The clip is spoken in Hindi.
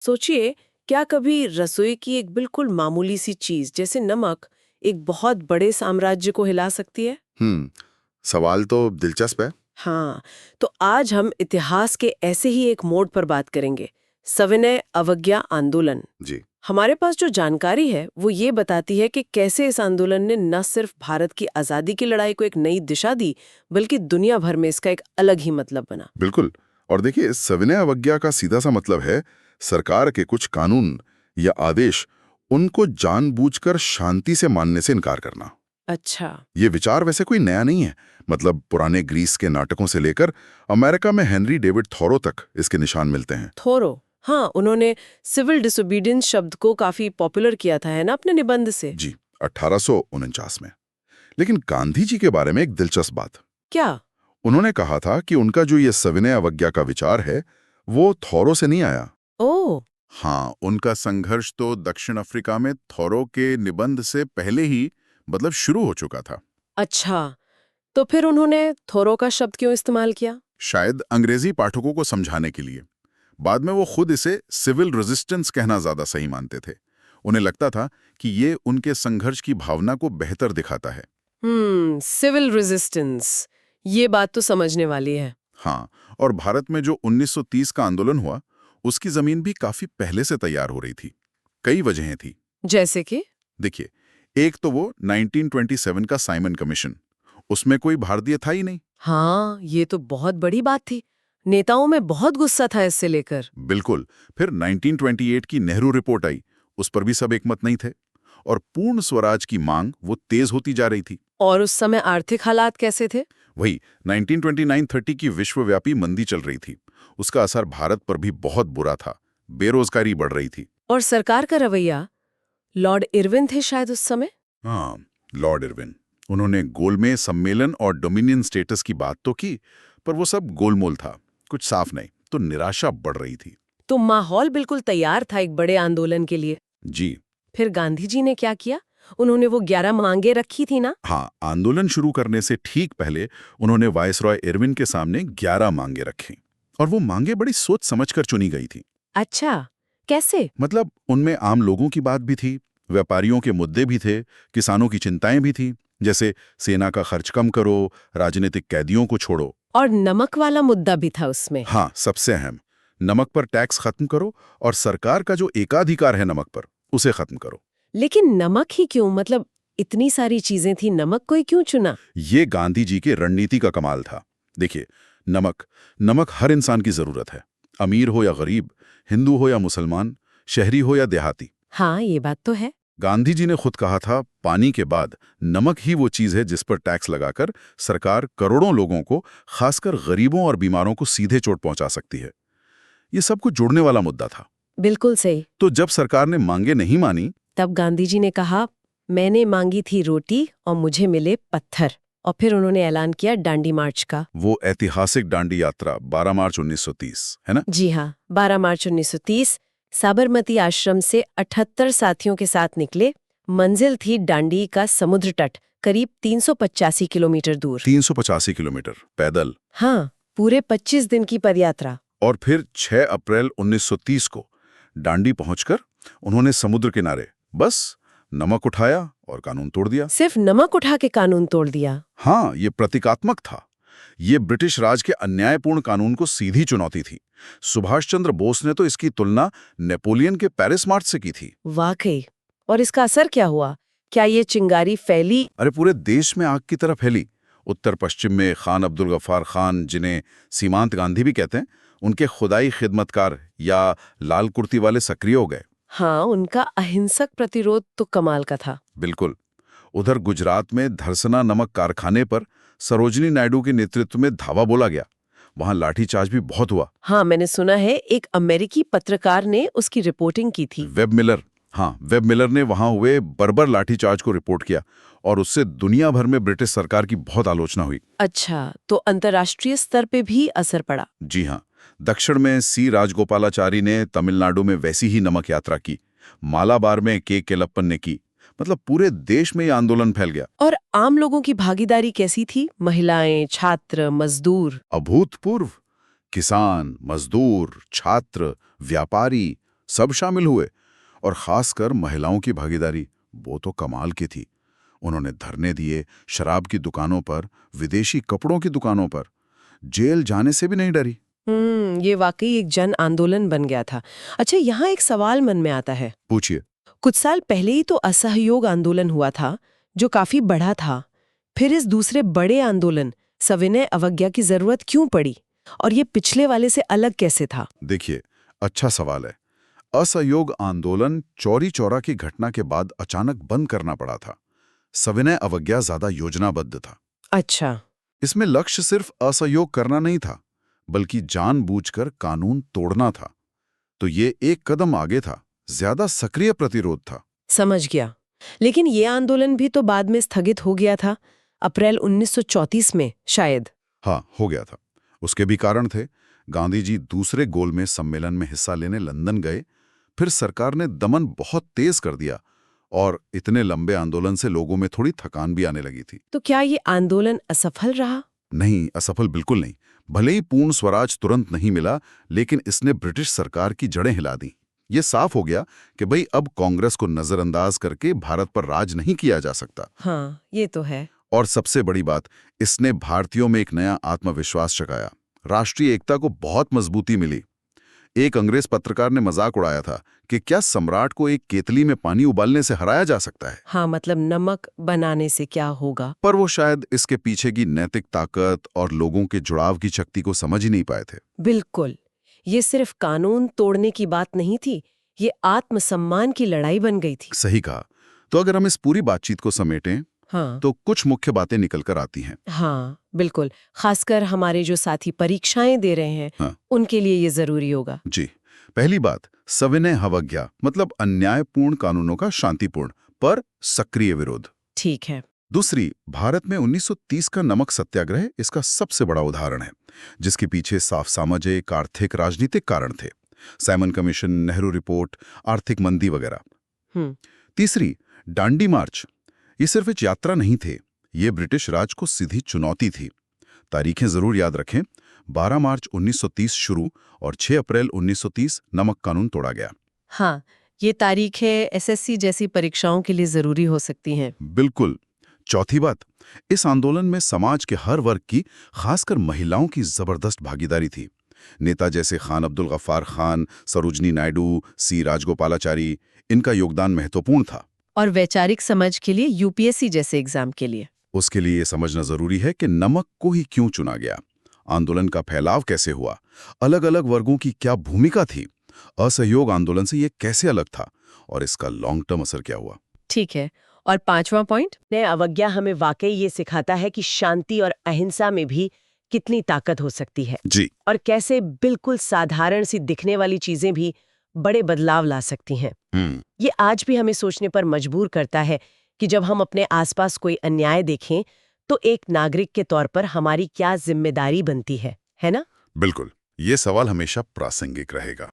सोचिए, क्या कभी रसोई की एक बिल्कुल मामूली सी चीज जैसे नमक एक बहुत बड़े साम्राज्य को हिला सकती है? हम्म सवाल तो दिलचस्प है। हाँ, तो आज हम इतिहास के ऐसे ही एक मोड़ पर बात करेंगे, सविनय अवज्ञा आंदोलन। जी। हमारे पास जो जानकारी है वो ये बताती है कि कैसे इस आंदोलन ने न सिर्फ भारत की आज़ादी की लड़ाई को एक नई दिशा दी, बल्कि दुनिया भर में इसका एक अलग ही मतलब बना। बिल्कुल। और देखिए, सविनय अवज्ञा का सीधा सा मतलब है सरकार के कुछ कानून या आदेश उनको जानबूझकर शांति से मानने से इनकार करना। अच्छा। ये विचार वैसे कोई नया नहीं है। मतलब पुराने ग्रीस के नाटकों से लेकर अमेरिका में हेनरी डेविड थॉरो तक इसके निशान मिलते हैं। थोरो, हाँ, उन्होंने सिविल डिसोबीडियंस शब्द को काफी पॉपुलर किया था, है ना, अपने निबंध से। जी, 1849 में। लेकिन गांधी जी के बारे में एक दिलचस्प बात। क्या? उन्होंने कहा था कि उनका जो ये सविनय अवज्ञा का विचार है वो थॉरो से नहीं आया। ओह। हाँ, उनका संघर्ष तो दक्षिण अफ्रीका में थॉरो के निबंध से पहले ही मतलब शुरू हो चुका था। अच्छा, तो फिर उन्होंने थोरो का शब्द क्यों इस्तेमाल किया? शायद अंग्रेजी पाठकों को समझाने के लिए। बाद में वो खुद इसे सिविल रेजिस्टेंस कहना ज्यादा सही मानते थे। उन्हें लगता था कि ये उनके संघर्ष की भावना को बेहतर दिखाता है। सिविल रेजिस्टेंस, ये बात तो समझने वाली है। हाँ, और भारत में जो 1930 का आंदोलन हुआ, उसकी जमीन भी काफी पहले से तैयार हो रही थी। कई वजहें थी। जैसे कि? देखिए, एक तो वो 1927 का साइमन कमीशन, उसमें कोई भारतीय था ही नहीं। हाँ, ये तो बहुत बड़ी बात थी। नेताओं में बहुत गुस्सा था इससे लेकर। बिल्कुल। फिर 1928 की नेहरू रिपोर्ट आई, उस पर भी सब एकमत नहीं थे। और पूर्ण स्वराज की मांग वो तेज होती जा रही थी। और उस समय आर्थिक हालात कैसे थे? वही 1929-30 की विश्वव्यापी मंदी चल रही थी। उसका असर भारत पर भी बहुत बुरा था। बेरोजगारी बढ़ रही थी। और सरकार का रवैया? लॉर्ड इरविन थे शायद उस समय। हाँ, लॉर्ड इरविन। उन्होंने गोलमेज सम्मेलन और डोमिनियन स्टेटस की बात तो की, पर वो सब गोलमोल था, कुछ साफ नहीं। तो निराशा बढ़ रही थी। तो माहौल बिल्कुल तैयार था एक बड़े आंदोलन के लिए। जी। फिर गांधी जी ने क्या किया? उन्होंने वो 11 मांगे रखी थी ना? हाँ, आंदोलन शुरू करने से ठीक पहले उन्होंने वायसरॉय इरविन के सामने 11 मांगे रखी। और वो मांगे बड़ी सोच समझकर चुनी गई थी। अच्छा, कैसे? मतलब उनमें आम लोगों की बात भी थी, व्यापारियों के मुद्दे भी थे, किसानों की चिंताएं भी थी, जैसे सेना का खर्च कम करो, राजनीतिक कैदियों को छोड़ो। और नमक वाला मुद्दा भी था उसमें। हाँ, सबसे अहम, नमक पर टैक्स खत्म करो और सरकार का जो एकाधिकार है नमक पर, उसे खत्म करो। लेकिन नमक ही क्यों? मतलब इतनी सारी चीजें थी, नमक को ही क्यों चुना? ये गांधी जी की रणनीति का कमाल था। देखिए, नमक नमक हर इंसान की जरूरत है, अमीर हो या गरीब, हिंदू हो या मुसलमान, शहरी हो या देहाती। हाँ, ये बात तो है। गांधी जी ने खुद कहा था, पानी के बाद नमक ही वो चीज है जिस पर टैक्स लगाकर सरकार करोड़ों लोगों को, खासकर गरीबों और बीमारों को सीधे चोट पहुंचा सकती है। ये सबको जोड़ने वाला मुद्दा था। बिल्कुल सही। तो जब सरकार ने मांगे नहीं मानी, तब गांधी जी ने कहा, मैंने मांगी थी रोटी और मुझे मिले पत्थर। और फिर उन्होंने ऐलान किया डांडी मार्च का। वो ऐतिहासिक दांडी यात्रा 12 मार्च 1930, है ना? जी हाँ, 12 मार्च 1930 साबरमती आश्रम से 78 साथियों के साथ निकले। मंजिल थी दांडी का समुद्र तट, करीब 385 किलोमीटर दूर। 385 किलोमीटर पैदल। हाँ, पूरे 25 दिन की पदयात्रा। और फिर 6 अप्रैल 1930 को दांडी पहुंचकर उन्होंने समुद्र किनारे बस नमक उठाया और कानून तोड़ दिया। सिर्फ नमक उठा के कानून तोड़ दिया? हाँ, ये प्रतीकात्मक था। ये ब्रिटिश राज के अन्यायपूर्ण कानून को सीधी चुनौती थी। सुभाष चंद्र बोस ने तो इसकी तुलना नेपोलियन के पेरिस मार्च से की थी। वाकई। और इसका असर क्या हुआ? क्या ये चिंगारी फैली? अरे, पूरे देश में आग की तरह फैली। उत्तर पश्चिम में खान अब्दुल गफ्फार खान, जिन्हें सीमांत गांधी भी कहते हैं, उनके खुदाई खिदमतकार या लाल कुर्ती वाले सक्रिय हो गए। हाँ, उनका अहिंसक प्रतिरोध तो कमाल का था। बिल्कुल। उधर गुजरात में धरसना नमक कारखाने पर सरोजनी नायडू के नेतृत्व में धावा बोला गया। वहां लाठीचार्ज भी बहुत हुआ। हाँ, मैंने सुना है एक अमेरिकी पत्रकार ने उसकी रिपोर्टिंग की थी। Web Miller. हाँ, वेब मिलर ने वहां हुए बर्बर लाठीचार्ज को रिपोर्ट किया और उससे दुनिया भर में ब्रिटिश सरकार की बहुत आलोचना हुई। अच्छा, तो अंतर्राष्ट्रीय स्तर पे भी असर पड़ा? जी हाँ। दक्षिण में सी राजगोपालाचारी ने तमिलनाडु में वैसी ही नमक यात्रा की। मालाबार में के केलप्पन ने की। मतलब पूरे देश में ये आंदोलन फैल गया। और आम लोगों की भागीदारी कैसी थी? महिलाएं, छात्र, मजदूर? अभूतपूर्व। किसान, मजदूर, छात्र, व्यापारी, सब शामिल हुए। और खासकर महिलाओं की भागीदारी, वो तो कमाल की थी। उन्होंने धरने दिए, शराब की दुकानों पर, विदेशी कपड़ों की दुकानों पर। जेल जाने से भी नहीं डरी। ये वाकई एक जन आंदोलन बन गया था। अच्छा, यहाँ एक सवाल मन में आता है। पूछिए। कुछ साल पहले ही तो असहयोग आंदोलन हुआ था, जो काफी बड़ा था। फिर इस दूसरे बड़े आंदोलन सविनय अवज्ञा की जरूरत क्यों पड़ी? और ये पिछले वाले से अलग कैसे था? देखिए, अच्छा सवाल है। असहयोग आंदोलन चौरी चौरा की घटना के बाद अचानक बंद करना पड़ा था। सविनय अवज्ञा ज्यादा योजनाबद्ध था। अच्छा। इसमें लक्ष्य सिर्फ असहयोग करना नहीं था, बल्कि जानबूझकर कानून तोड़ना था। तो ये एक कदम आगे था, ज्यादा सक्रिय प्रतिरोध था। समझ गया। लेकिन ये आंदोलन भी तो बाद में स्थगित हो गया था, अप्रैल 1934 में शायद। हाँ, हो गया था। उसके भी कारण थे। गांधी जी दूसरे गोलमेज सम्मेलन में हिस्सा लेने लंदन गए। फिर सरकार ने दमन बहुत तेज कर दिया और इतने लंबे आंदोलन से लोगों में थोड़ी थकान भी आने लगी थी। तो क्या ये आंदोलन असफल रहा? नहीं, असफल बिल्कुल नहीं। भले ही पूर्ण स्वराज तुरंत नहीं मिला, लेकिन इसने ब्रिटिश सरकार की जड़ें हिला दी। ये साफ हो गया कि भाई अब कांग्रेस को नजरअंदाज करके भारत पर राज नहीं किया जा सकता। हाँ, ये तो है। और सबसे बड़ी बात, इसने भारतीयों में एक नया आत्मविश्वास जगाया। राष्ट्रीय एकता को बहुत मजबूती मिली। एक अंग्रेज पत्रकार ने मजाक उड़ाया था कि क्या सम्राट को एक केतली में पानी उबालने से हराया जा सकता है? हाँ, मतलब नमक बनाने से क्या होगा? पर वो शायद इसके पीछे की नैतिक ताकत और लोगों के जुड़ाव की शक्ति को समझ ही नहीं पाए थे। बिल्कुल। ये सिर्फ कानून तोड़ने की बात नहीं थी, ये आत्मसम्मान की लड़ाई बन गई थी। सही कहा। तो अगर हम इस पूरी बातचीत को समेटें, हाँ। तो कुछ मुख्य बातें निकल कर आती हैं। हाँ, बिल्कुल। खासकर हमारे जो साथी परीक्षाएं दे रहे हैं, हाँ। उनके लिए ये जरूरी होगा। जी। पहली बात, सविनय अवज्ञा मतलब अन्यायपूर्ण कानूनों का शांतिपूर्ण पर सक्रिय विरोध। ठीक है। दूसरी, भारत में 1930 का नमक सत्याग्रह इसका सबसे बड़ा उदाहरण है, जिसके पीछे साफ सामाजिक, आर्थिक, राजनीतिक कारण थे। साइमन कमीशन, नेहरू रिपोर्ट, आर्थिक मंदी वगैरह। हम्म। तीसरी, दांडी मार्च। ये सिर्फ एक यात्रा नहीं थे, ये ब्रिटिश राज को सीधी चुनौती थी। तारीखें जरूर याद रखें। 12 मार्च 1930 शुरू और 6 अप्रैल 1930 नमक कानून तोड़ा गया। हाँ, ये तारीखें एसएससी जैसी परीक्षाओं के लिए जरूरी हो सकती हैं। बिल्कुल। चौथी बात, इस आंदोलन में समाज के हर वर्ग की, खासकर महिलाओं की जबरदस्त भागीदारी थी। नेता जैसे खान अब्दुल गफ्फार खान, सरोजनी नायडू, सी राजगोपालाचारी, इनका योगदान महत्वपूर्ण था। और वैचारिक समझ के लिए यूपीएससी जैसे एग्जाम के लिए। उसके लिए ये समझना जरूरी है कि नमक को ही क्यों चुना गया, आंदोलन का फैलाव कैसे हुआ, अलग अलग वर्गों की क्या भूमिका थी, असहयोग आंदोलन से ये कैसे अलग था, और इसका लॉन्ग टर्म असर क्या हुआ। ठीक है। और पांचवा पॉइंट, ने अवज्ञा हमें वाकई ये सिखाता है कि शांति और अहिंसा में भी कितनी ताकत हो सकती है। जी। और कैसे बिल्कुल साधारण सी दिखने वाली चीजें भी बड़े बदलाव ला सकती हैं। ये आज भी हमें सोचने पर मजबूर करता है कि जब हम अपने आसपास कोई अन्याय देखें, तो एक नागरिक के तौर पर हमारी क्या जिम्मेदारी बनती है ना? बिल्कुल। ये सवाल हमेशा प्रासंगिक रहेगा।